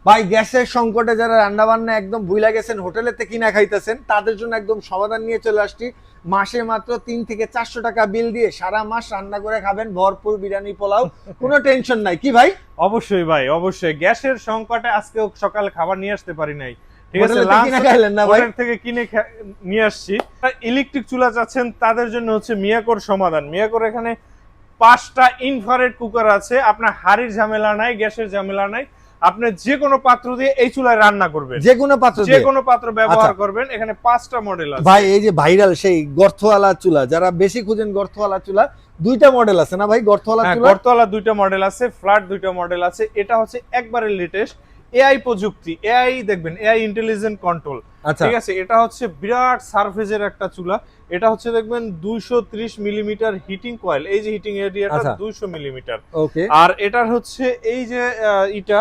ভাই গ্যাসের সংকটে যারা রান্না বান্না একদম ভুইলা গেছেন, হোটেলেতে কিনা খাইতেছেন, তাদের জন্য একদম সমাধান নিয়ে চলে আসছি। মাসে মাত্র 3 থেকে 400 টাকা বিল দিয়ে সারা মাস রান্না করে খাবেন ভরপুর বিরিয়ানি পোলাও, কোনো টেনশন নাই। কি ভাই? অবশ্যই ভাই, অবশ্যই গ্যাসের সংকটে আজকেও সকালে খাবার নিয়ে আসতে পারি নাই, ঠিক আছে, হোটেলেতে কিনা খাইলেন না ভাই? হোটেল থেকে কিনে নিয়ে আসছি। ইলেকট্রিক চুলা চাচ্ছেন তাদের জন্য হচ্ছে মিয়াকোর সমাধান। মিয়াকোর এখানে 5টা ইনফ্রারেড কুকার আছে, আপনার হাড়ির ঝামেলা নাই, গ্যাসের ঝামেলা নাই। আপনি যে কোনো পাত্র দিয়ে এই চুলায় রান্না করবেন, যে কোনো পাত্র যে দিয়ে? কোনো পাত্র ব্যবহার আচ্ছা। করবেন। এখানে 5টা মডেল আছে ভাই এই যে ভাইরাল সেই গর্তওয়ালা চুলা, যারা বেশি খুঁজেন গর্তওয়ালা চুলা, 2টা মডেল আছে না ভাই গর্তওয়ালা হ্যাঁ, চুলা? গর্তওয়ালা 2টা মডেল আছে, ফ্ল্যাট 2টা মডেল আছে। এটা হচ্ছে একবারে লেটেস্ট এআই প্রযুক্তি, এআই দেখবেন, এআই ইন্টেলিজেন্ট কন্ট্রোল, আচ্ছা ঠিক আছে। এটা হচ্ছে বিরাট সারফেসের একটা চুলা। এটা হচ্ছে দেখবেন 230 মিলিমিটার হিটিং কয়েল, এই যে হিটিং এরিয়াটা আচ্ছা। 200 মিলিমিটার। ওকে। আর এটার হচ্ছে এই যে এটা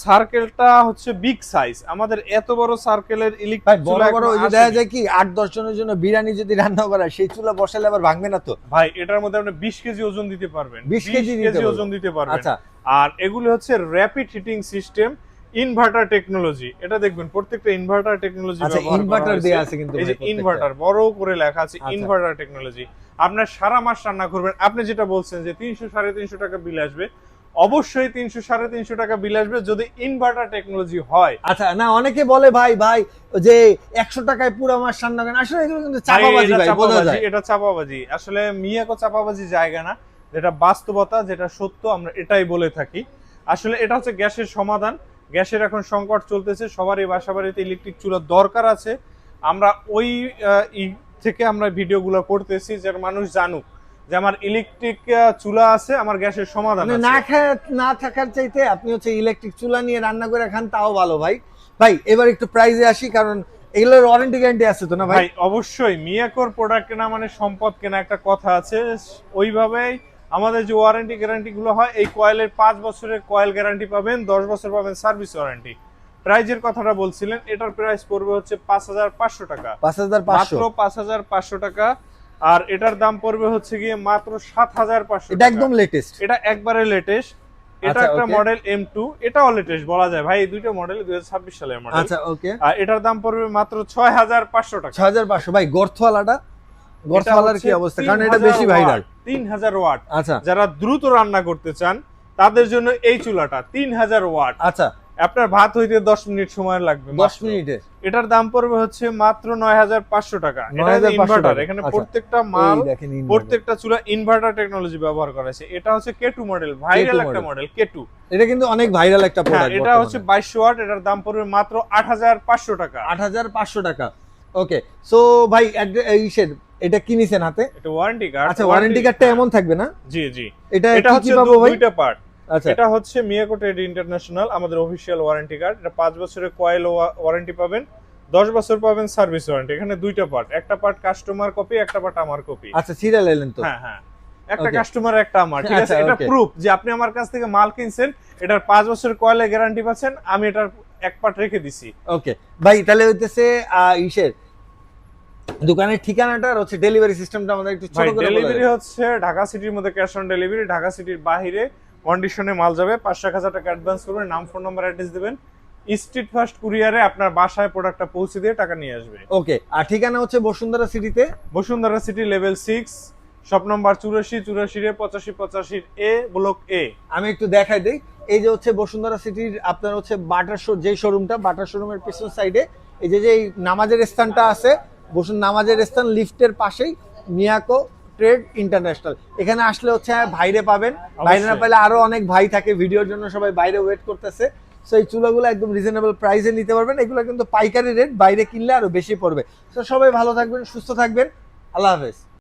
সার্কেলটা হচ্ছে বিগ সাইজ। আমাদের এত বড় সার্কেলের ভাই ইলেকট্রিক বড় চুলা বড় ওই যে দেখা যায় কি 8-10 জনের জন্য বিরিয়ানি যদি রান্না করা, সেই চুলা বসালে আবার ভাঙবে না তো? ভাই এটার মধ্যে আপনি 20 কেজি ওজন দিতে পারবেন, 20 কেজি দিতে পারবেন? ওজন দিতে পারবেন। আচ্ছা। আর এগুলো হচ্ছে rapid heating system, inverter technology. এটা দেখবেন প্রত্যেকটা ইনভার্টার টেকনোলজি আচ্ছা, ব্যবহার করা ইনভার্টার হয়েছে। দেয়া আছে কিন্তু এই যে ভাই প্রত্যেকটা। ইনভার্টার বড় করে লেখা আছে আচ্ছা। Inverter technology. আপনার সারা মাস রান্না করবেন। আপনি যেটা বলছেন যে 300-350 টাকা বিল আসবে, অবশ্যই 300-350 টাকা বিল আসবে যদি ইনভার্টার টেকনোলজি হয়। আচ্ছা, না অনেকে বলে ভাই ভাই যে 100 টাকায় পুরো মাস রান্না করেন, আসলে এগুলো কিন্তু চাপাবাজি এটা ভাই, বোঝা যায়। এটা চাপাবাজি। আসলে মিয়াকো চাপাবাজি জায়গা না, যেটা বাস্তবতা, যেটা সত্য, আমরা এটাই বলে থাকি। আসলে এটা হচ্ছে গ্যাসের সমাধান। গ্যাসের এখন সংকট চলতেছে, সবারই বাসা বাড়িতে ইলেকট্রিক চুলার দরকার আছে। আমরা ওই থেকে আমরা ভিডিওগুলো করতেছি যেন মানুষ জানুক যে আমার ইলেকট্রিক চুলা আছে, আমার গ্যাসের সমাধান মানে আছে। না খায় না থাকার চাইতে আপনি হচ্ছে ইলেকট্রিক চুলা নিয়ে রান্না করে খান, তাও ভালো ভাই। ভাই এবার একটু প্রাইজে আসি, কারণ এগুলোর ওয়ারেন্টি গ্যারান্টি আছে তো না ভাই? ভাই অবশ্যই, মিয়াকোর প্রোডাক্ট কেনা মানে সম্পদ কেনা, একটা কথা আছে। ওইভাবেই আমাদের যে ওয়ারেন্টি গ্যারান্টি গুলো হয়, এই কয়েলের 5 বছরের কয়েল গ্যারান্টি পাবেন, 10 বছর পাবেন সার্ভিস ওয়ারেন্টি। প্রাইজের কথাটা বলছিলেন, এটার প্রাইস পড়বে হচ্ছে 5500 টাকা, 5500? মাত্র 5500 টাকা। আর এটার দাম পড়বে হচ্ছে গিয়ে মাত্র 7500 এটা টাকা। একদম লেটেস্ট? এটা একবারে লেটেস্ট। এটা আচ্ছা, একটা okay। মডেল M2, এটাও লেটেস্ট বলা যায় ভাই। এই দুইটা মডেল 2026 সালের মডেল। আচ্ছা ওকে। আর এটার দাম পড়বে মাত্র 6500 টাকা। 6500। ভাই গর্তওয়ালাটা, এটা গর্তওয়ালার হচ্ছে কি অবস্থা? কারণ এটা 3000 বেশি ভাইরাল। 3000 ওয়াট। আচ্ছা যারা দ্রুত রান্না করতে চান তাদের জন্য এই চুলাটা 3000 ওয়াট। আচ্ছা। আপনার ভাত হইতে 10 মিনিট সময় লাগবে 10 মাত্র। মিনিটে? এটার দাম পড়বে হচ্ছে মাত্র 9500 টাকা। এটা 9500 ইনভার্টার, টাকা। এখানে আচ্ছা। প্রত্যেকটা মাল, এই দেখেন inverter। প্রত্যেকটা চুলা ইনভার্টার টেকনোলজি ব্যবহার করা হয়েছে। এটা হচ্ছে K2 মডেল, ভাইরাল একটা model। Model K2। এটা কিন্তু অনেক ভাইরাল একটা হ্যাঁ, প্রোডাক্ট। এটা হচ্ছে 2200 ওয়াট। এটার দাম পড়বে মাত্র 8500 টাকা। 8500 টাকা। ওকে। সো ভাই ইসের এটা কি নিছেন হাতে? এটা ওয়ারেন্টি কার্ড। আচ্ছা, ওয়ারেন্টি কার্ডটা এমন থাকবে না? জি জি। এটা এটা কি কি হচ্ছে পাবো ভাই? দুইটা পার্ট। আচ্ছা এটা হচ্ছে মিয়াকো ট্রেড ইন্টারন্যাশনাল, আমাদের অফিশিয়াল ওয়ারেন্টি কার্ড। এটা 5 বছরের কয়েল ওয়ারেন্টি পাবেন, 10 বছর পাবেন সার্ভিস ওয়ারেন্টি। এখানে দুইটা পার্ট, একটা পার্ট কাস্টমার কপি, একটা পার্ট আমার কপি। আচ্ছা, সিরিয়াল এলেন তো? হ্যাঁ হ্যাঁ, একটা Okay। কাস্টমার একটা আমার, ঠিক আছে। আচ্ছা, এটা okay। প্রুফ যে আপনি আমার কাছ থেকে মাল কিনছেন, এটার 5 বছরের কয়েলের গ্যারান্টি পাচ্ছেন, আমি এটার এক পার্ট রেখে দিছি। ওকে ভাই, তাহলে হইতেছে ইসের দোকানের ঠিকানাটা আর হচ্ছে ডেলিভারি সিস্টেমটা আমাদের একটু ছোট ভাই করে বলে ডেলিভারি দেন। হচ্ছে ঢাকা সিটির মধ্যে ক্যাশ অন ডেলিভারি, ঢাকা সিটির বাইরে কন্ডিশনে মাল যাবে। 5-1000 টাকা অ্যাডভান্স করবেন, নাম ফোন নাম্বার অ্যাড্রেস দিবেন, স্ট্রিট ফার্স্ট কুরিয়ারে আপনার বাসায় প্রোডাক্টটা পৌঁছে দিয়ে টাকা নিয়ে আসবে। ওকে। আর ঠিকানা হচ্ছে বসুন্ধরা সিটিতে, Bashundhara city level 6, shop number 84-84-85-85 এ, ব্লক এ। আমি একটু দেখাই দেই। এই যে হচ্ছে বসুন্ধরা সিটির আপনার হচ্ছে বাটার যে শোরুমটা, বাটার শোরুমের পিছন সাইডে এই যে এই নামাজের স্থানটা আছে, নামাজের স্থান লিফটের পাশেই মিয়াকো ট্রেড ইন্টারন্যাশনাল। এখানে আসলে হচ্ছে ভাইরে পাবেন, বাইরে না পাইলে আরো অনেক ভাই থাকে ভিডিওর জন্য, সবাই বাইরে ওয়েট করতেছে। সো এই চুলাগুলো একদম রিজনেবল প্রাইসে নিতে পারবেন। এগুলো কিন্তু পাইকারি রেট, বাইরে কিনলে আরো বেশি পড়বে। তো সবাই ভালো থাকবেন, সুস্থ থাকবেন, আল্লাহ হাফেজ।